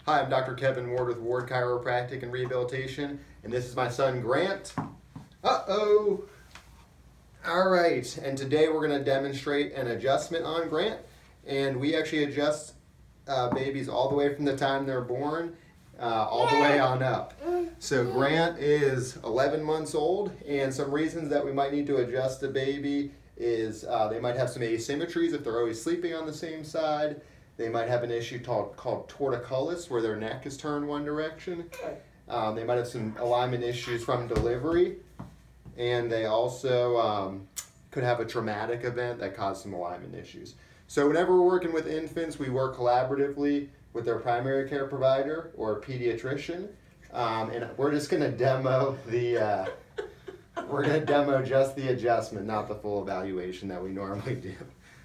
Hi, I'm Dr. Kevin Ward with Ward Chiropractic and Rehabilitation, and this is my son Grant. Uh-oh! Alright, and today we're going to demonstrate an adjustment on Grant, and we actually adjust babies all the way from the time they're born, all the way on up. So Grant is 11 months old, and some reasons that we might need to adjust a baby is they might have some asymmetries if they're always sleeping on the same side. They might have an issue called torticollis, where their neck is turned one direction. They might have some alignment issues from delivery. And they also could have a traumatic event that caused some alignment issues. So whenever we're working with infants, we work collaboratively with their primary care provider or pediatrician. And we're just going to demo just the adjustment, not the full evaluation that we normally do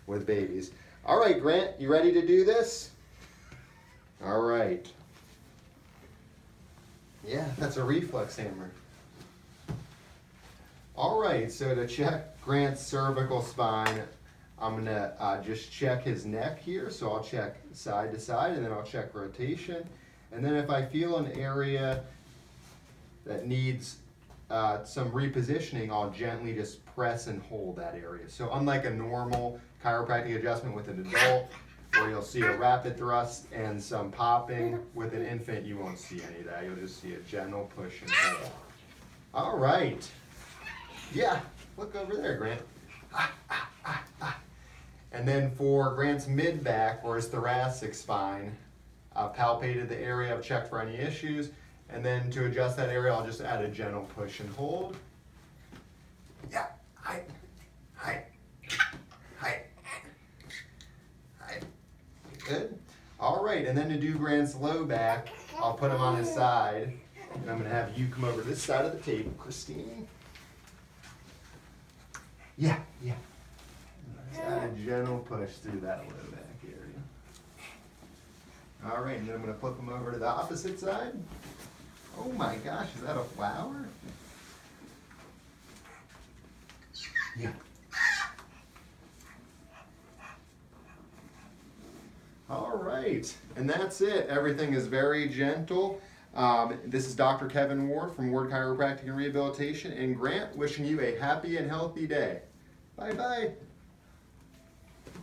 with babies. All right, Grant, you ready to do this? All right. Yeah, that's a reflex hammer. All right, so to check Grant's cervical spine, I'm gonna just check his neck here. So I'll check side to side, and then I'll check rotation. And then if I feel an area that needs some repositioning, I'll gently just press and hold that area. So unlike a normal chiropractic adjustment with an adult, where you'll see a rapid thrust and some popping, with an infant you won't see any of that. You'll just see a gentle push and hold. All right. Yeah, look over there, Grant. And then for Grant's mid-back or his thoracic spine, I've palpated the area, I've checked for any issues, and then to adjust that area, I'll just add a gentle push and hold. Yeah, hi. Good. All right, and then to do Grant's low back, I'll put him on his side, and I'm gonna have you come over to this side of the table, Christine. Yeah. Just add a gentle push through that low back area. All right, and then I'm gonna flip him over to the opposite side. Oh my gosh, is that a flower? Yeah. All right, and that's it. Everything is very gentle. This is Dr. Kevin Ward from Ward Chiropractic and Rehabilitation, and Grant wishing you a happy and healthy day. Bye-bye.